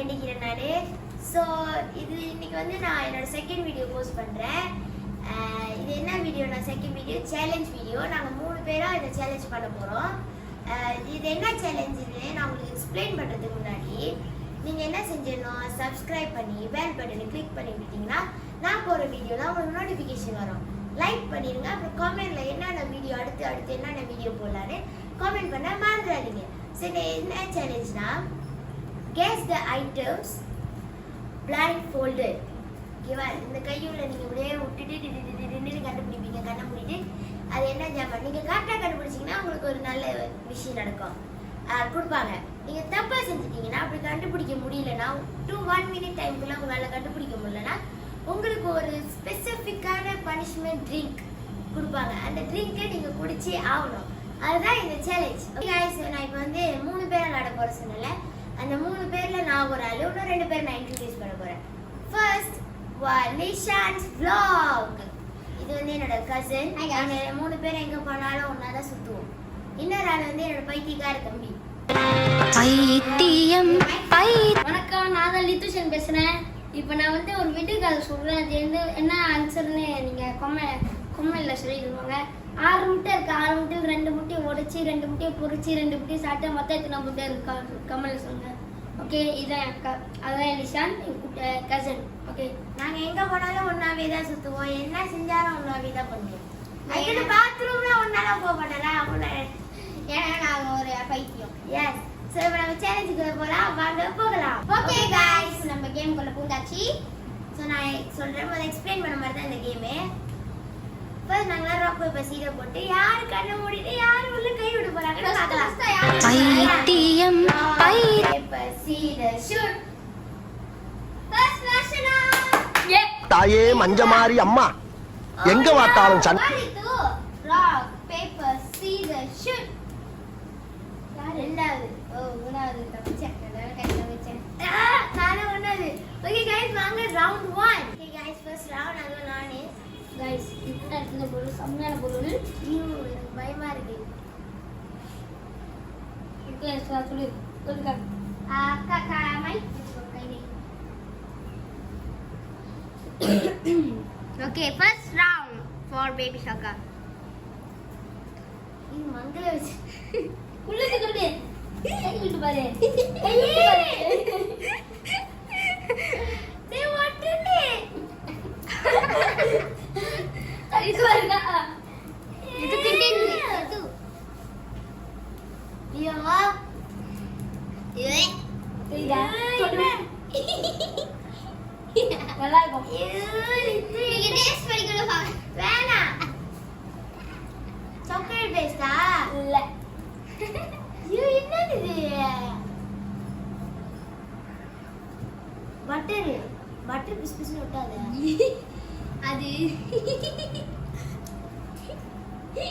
வேண்டிக்கிறேன் நான். ஸோ இது இன்னைக்கு வந்து நான் என்னோட செகண்ட் வீடியோ போஸ்ட் பண்ணுறேன். இது என்ன வீடியோ? நான் செகண்ட் வீடியோ சேலஞ்ச் வீடியோ. நாங்கள் 3 பேராக இதை சேலஞ்ச் பண்ண போகிறோம். இது என்ன சேலஞ்ச் இது நான் உங்களுக்கு எக்ஸ்பிளைன் பண்ணுறதுக்கு முன்னாடி நீங்கள் என்ன செஞ்சிடணும், சப்ஸ்கிரைப் பண்ணி பெல் பட்டனை கிளிக் பண்ணி விட்டீங்கன்னா நான் போகிற வீடியோலாம் உங்களுக்கு நோட்டிஃபிகேஷன் வரும். லைக் பண்ணிடுங்க. அப்புறம் காமெண்ட்டில் என்னென்ன வீடியோ அடுத்து என்னென்ன வீடியோ போடலான்னு காமெண்ட் பண்ண மறந்துடாதீங்க. சரி, என்ன சேலஞ்ச்னா guess the items blindfolded. ஓகேவா? இந்த கையுள்ள நீங்கள் இப்படியே விட்டுட்டு கண்டுபிடிப்பீங்க. கண்ணை மூடிட்டு அது என்ன ஜாமான் நீங்கள் கரெக்டாக கண்டுபிடிச்சிங்கன்னா உங்களுக்கு ஒரு நல்ல விஷயம் நடக்கும் கொடுப்பாங்க. நீங்கள் தப்பாக செஞ்சுட்டீங்கன்னா அப்படி கண்டுபிடிக்க முடியலன்னா 1 minute டைமுக்குள்ளே உங்களால் கண்டுபிடிக்க முடியலன்னா உங்களுக்கு ஒரு ஸ்பெசிஃபிக்கான பனிஷ்மெண்ட் ட்ரிங்க் கொடுப்பாங்க. அந்த ட்ரிங்கை நீங்கள் குடிச்சே ஆகணும். அதுதான் இந்த சேலஞ்ச். நான் இப்போ வந்து 3 பேர் விளையாட போகிற சொன்னல. அந்த 3 பேரில் நான் ஒரு ஆள், இன்னும் 2 பேர் நான் இன்ட்ரடியூஸ் பண்ண போகிறேன். First Nishan's vlog. இது வந்து என்னோட கசின். நாங்கள் 3 பேர் எங்கே போனாலும் ஒன்றா தான் சுற்றுவோம். இன்னொரு ஆள் வந்து என்னோட பைத்தியக்கார தம்பி. வணக்கம், நான் தான் லித்துஷன் பேசுகிறேன். இப்போ நான் வந்து ஒரு விடுகதை சொல்கிறேன். அது வந்து என்ன ஆன்சர்னு நீங்கள் கொம்மையில் சொல்லிடுவாங்க. 6 முட்டை இருக்குது. 6 முட்டையில் 2 முட்டையை உடைச்சி 2 முட்டையை பொறிச்சு 2 முட்டையை சாப்பிட்டா மொத்தம் எத்தனை முட்டை இருக்கா கம்மில் சொல்லுங்கள். ஓகே, இதுதான் அக்கா, அதுதான் லிஷான் என் கசன். ஓகே, நாங்கள் எங்கே போனாலும் ஒன்றாவே தான் சுற்றுவோம். என்ன செஞ்சாலும் ஒன்றாவே தான் பண்ணுவோம். அதுக்கு பாத்ரூம்லாம் ஒன்றாலும் போக மாட்டேன். அவ்வளோ ஏன்னா நாங்கள் ஒரு பைத்தியம். எஸ். ஸோ இப்போ நம்ம சேலஞ்சுக்குள்ள போகலாம். வாங்க போகலாம். ஓகே காய்ஸ், நம்ம கேமுக்குள்ள பூந்தாச்சு. ஸோ நான் சொல்கிறேன் போது எக்ஸ்பிளைன் பண்ண மாதிரி தான் இந்த கேமு. ஃபர்ஸ்ட் நாங்களாம் ராக் பேப்பர் சீடை போட்டு யார் கண்ணை மூடிட்டு யார் உள்ள கை விட போகிறாங்கன்னு பார்க்கலாம். பேப்பர் சீடை ஷூட். ஃபர்ஸ்ட் ரஷனா. தாயே மஞ்சமாரி அம்மா எங்க வாத்தாலும் சன். ராக் பேப்பர் சீடை ஷூட். ரெண்டாவது. மூணாவது தப்பிச்சேன். கையில் வச்சேன். நானும் ஒன்றாவது. ஓகே கைஸ், வாங்க round 1. Okay guys, first round. அதுவும் நானே கைஸ் இப்போ எடுத்துன பொருள் செம்மையான பொருள். எனக்கு பயமா இருக்கு. ஓகே சொல்லு சொல்லுங்க. அக்கா மைக் கைனி. Okay, first round for baby ஷாக்கா. இது மங்கள வச்சு உள்ளது கொண்டு கையிட்டு பாரு. டேய் வாட்டனே. இது வரங்க. இது கிண்டிங் இது. ஐயோ. ஏய். சரிடா. சொல்லு. நல்லா இருக்கும். நீங்க டேஸ்ட் பண்ணி கூட பாருங்க. வேணாம். சாக்லேட் பேஸ்டா? இல்ல. ஐயோ, என்னது இது? பட்டர் பிஸ் பிஸ்னு விட்டாத. அது 10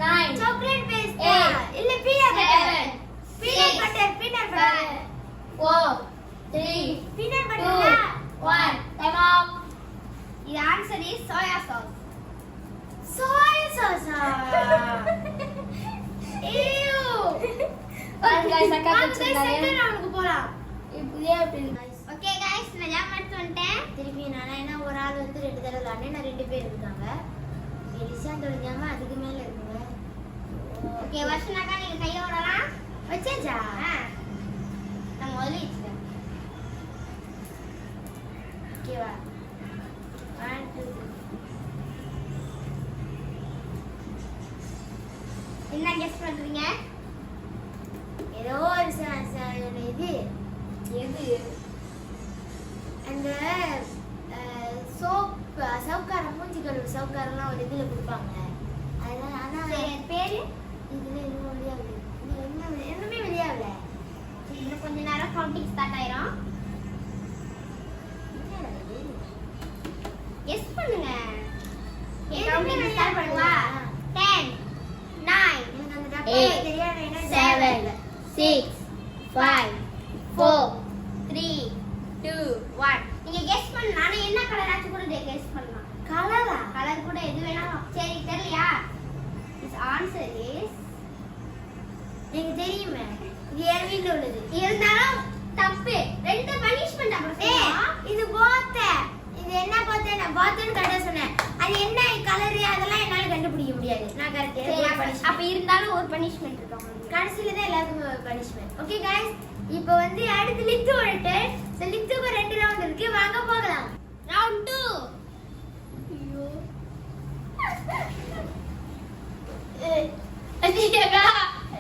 9 சாக்லேட் பேஸ்டா? இல்ல peanut butter. Peanut butter. 4 3 peanut butter. 1 time off. The answer is soya sauce. Soya சாஸா? ஐயோ. guys, அக்கா வச்சிருந்தாங்க. செகண்ட் ரவுண்டுக்கு போலாம். இப்படியே அப்படி. ஓகே गाइस, நான் ஜாம் எடுத்து வந்துட்டேன். திருப்பி நான் என்ன ஒரு ஆள் வந்து 2 தடவை விளையாடுறேன். நான் 2 பேர் இருக்காங்க. எலிசாந்தோட ஜாம அதுக்கு மேல இருக்குங்க. ஓகே, வர்ஷனாக்கா நீங்க கையில விடலாம். வச்சாச்சா? நான் முதல்ல வச்சிட்டேன். ஓகேவா? 1 2 3. என்ன கெஸ் பண்றீங்க? ஏதோ ஒரு இது எது? அந்த சோப் சவுக்காரம் மூஞ்சி கழுவு சவுக்காரம்லாம் ஒரு இதில் கொடுப்பாங்க. அதெல்லாம் ஆனால் பேரு இதில் இன்னும் வெளியாகல. இன்னுமே வெளியாகல. இன்னும் கொஞ்ச நேரம் கவுண்டிங் ஸ்டார்ட் ஆயிரும். கெஸ் பண்ணுங்க. கவுண்டிங் ஸ்டார்ட் பண்ணுவா. 10 9 எனக்கு அந்த 8 டப்பா தெரியாது. என்ன 7 6 5 4 3 2 1. நீங்க கெஸ் பண்ணு. நானே என்ன கலர் ஆச்சு கூட கெஸ் பண்ணலாம். கலரா? கலர் கூட எது வேணாலும். சரி, தெரியலையா? This answer is எனக்கு தெரியுமே. இது என் வீட்ல உள்ளது. இருந்தாலும் தப்பு. ரெண்டு பனிஷ்மென்ட் அப்புறம் இது போத்த. இது என்ன போத்த? நான் போத்தன்னு கரெக்டா சொன்னேன். அது என்ன கலர் அதெல்லாம் என்னால கண்டுபிடிக்க முடியாது. நான் கரெக்ட். அப்ப இருந்தாலும் ஒரு பனிஷ்மென்ட் இருக்கு உங்களுக்கு. கடைசில தான் எல்லாருக்கும் பனிஷ்மென்ட். ஓகே गाइस, இப்போ வந்து அடுத்து லித்துவோட டர்ன். சோ லித்துக்கு 2 ரவுண்ட் இருக்கு. வாங்க போகலாம். ரவுண்ட் 2. ஐயோ.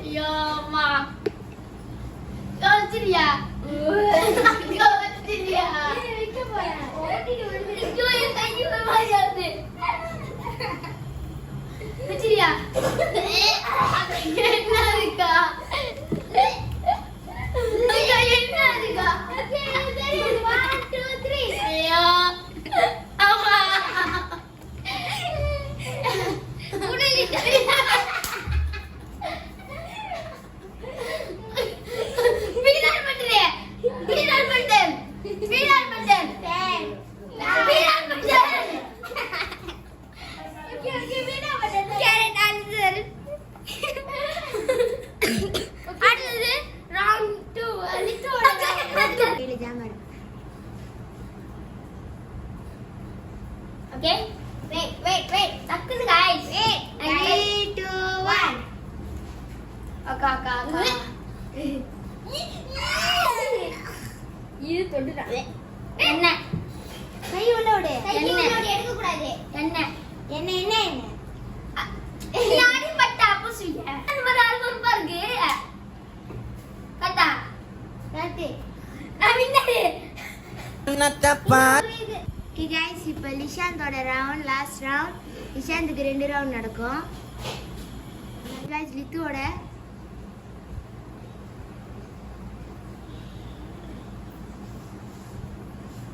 ஐயோ அம்மா. யோசிச்சியா? யோசிச்சியா? வைக்க போறேன். ஓட்டிட்டு வந்து ஐயோ என் கையில மாதிரி ஆகுது. வச்சிரியா? என்ன இருக்கா? ஐயோ என்ன இருக்கா? 1 2 3. ஐயோ. அம்மா. உடனே வீணால் பண்றே. வீணால் பண்றேன். வீணால் பண்றேன். வீணால் பண்றேன். ஓகே வீணா பண்ணேன். Carrot answer. அடுத்தது ரவுண்ட் 2. லித்துவோட கையில ஜாம் இருக்கு. ஓகே வெயிட் தக்குது गाइस. 3 2 1. அக்கா இது தொடுடா. என்ன கை உள்ள விடு. என்ன? எடுக்க கூடாது. என்ன என்ன என்ன என்ன? யாரி பட்ட அப்பசுய அது ஒரு அல்பா இருக்கு. கட்டா காத்து. நான் வின்னரு. ஓகே गाइस, இப்போ லிஷாந்தோட ரவுண்ட் லாஸ்ட் ரவுண்ட். லிஷாந்துக்கு 2 ரவுண்ட் நடக்கும். गाइस லித்துவோட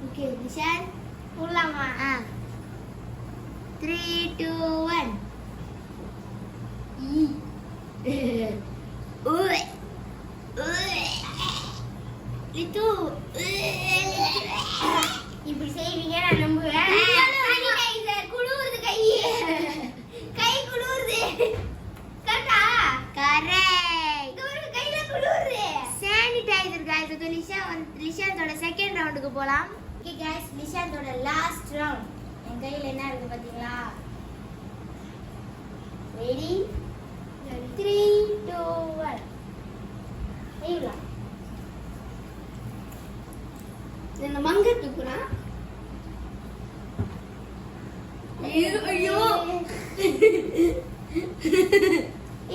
ஓகே லிஷாந்த் உள்ளாமா. 3 2 1. லித்து இப்படி செய்வீங்க நான் நம்புவேன். சானிடைசர் குளுருது கை. கை குளுருது. கட்டா கரெக்ட். ஒரு கையில குளுருது. Sanitiser guys. ஓகே லிஷாந்தோட செகண்ட் ரவுண்டுக்கு போலாம். ஓகே गाइस, லிஷாந்தோட லாஸ்ட் ரவுண்ட். என் கையில என்ன இருக்கு பாத்தீங்களா? ரெடி 3 2 1. ஐயா என்ன மங்க தூக்குனா? ஐயோ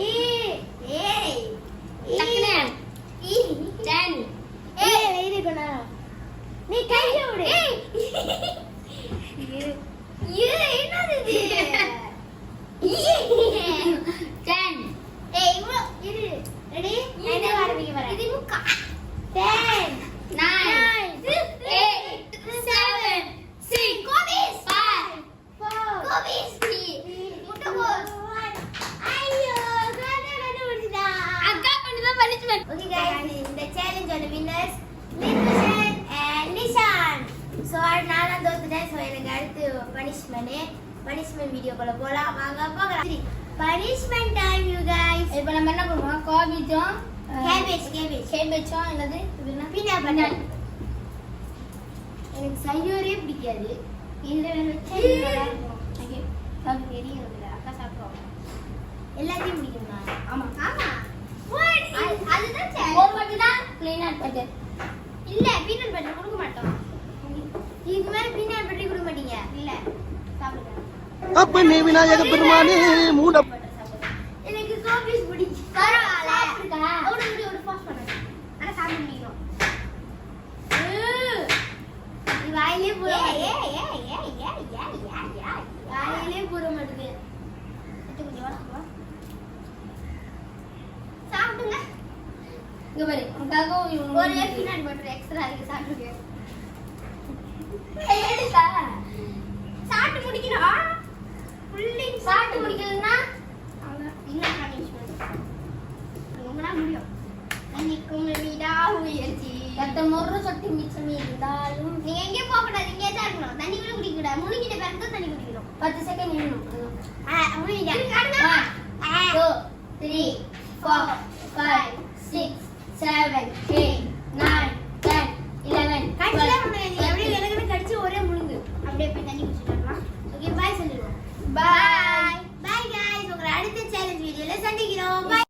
ஏய் ஏய் டக்குனே 10. ஏய் வெயிட் பண்ணா. நீ கைய விடு. என்னது இது? 10. ஏய் இவ்வளோ இரு. ரெடி? நான் ஆரம்பிக்க வரேன். இது முக்கா. 10 9 8 7 6 கோபிஸ் 5 4 கோபிஸ் 3 முட்டைகோஸ். ஐயோ கண்டுபிடிச்சா. அக்கா பண்ணத பனிஷ்மென்ட். ஓகே गाइस, இந்த சேலஞ்சோட வின்னர்ஸ் லிஷான் அண்ட் நிஷான். சோ நான் தோத்துட்டேன். சோ எனக்கு அடுத்து பனிஷ்மென்ட் வீடியோக்குள்ள போலாம். வாங்க போகலாம். Punishment time you guys. இப்போ நம்ம என்ன பண்ணுவோம்? கோபிஜும் கேபேஜும் என்னது இதுனா பீனட் பட்டர். எனக்கு சையோரே பிடிக்காது. இந்த வச்சா நல்லா இருக்கும். ஓகே சாப்பிட்டு எரியல. அக்கா சாப்பிடுவோம். எல்லாத்தையும் பிடிக்குமா? ஆமா அதுதான் சரி. ஒரு மட்டும் தான் பீனட் பட்டர். இல்ல பீனட் பட்டர் கொடுக்க மாட்டோம். இதுக்கு மேல பீனட் பட்டர் கொடுக்க மாட்டீங்க. இல்ல சாப்பிடுங்க. அப்பனே விநாயக பெருமானே மூட எனக்கு கோபிஸ் பிடிக்கும். பரவாயில்ல. சாப்பிடுங்க. ஒரு பாஸ் பண்ணுங்க. ஆனா சாப்பிட முடியும். இது வாயிலே போற ஏய் வாயிலே போற மாட்டேங்குது. இது கொஞ்சம் வா. சாப்பிடுங்க. இங்க பாரு. உனக்காக ஒரு பீனட் பட்டர் எக்ஸ்ட்ரா இருக்கு. சாப்பிடுங்க. எடுக்கா. சாப்பிட்டு முடிக்கணும். ஃபுல்லிங் சாப்பிட்டு முடிக்கலன்னா இன்னும் பனிஷ்மென்ட். உங்களால முடியும். இன்னைக்கும் விடா முயற்சி. கத்த மொறு சொட்டி மிச்சம் இருந்தாலும் நீங்க எங்கே போக கூடாது. இங்கே தான் இருக்கணும். தண்ணி கூட குடிக்க கூடாது. முழுங்கிட்ட பிறகு தான் தண்ணி குடிக்கணும். 10 செகண்ட் நின்னும். முழுங்கிட்டா. 1 2 3 4 5 6 7 8 9 10 11 கடிச்சலாம் பண்ணுங்க அப்படியே எனக்கு கடிச்சு ஒரே முழுங்கு அப்படியே போய் தண்ணி குடிச்சிட்டு ஓகே பாய் சொல்லிடுவோம் பாய் பாய் गाइस உங்களை அடுத்த சேலஞ்ச் வீடியோல சந்திக்கிறோம். Bye.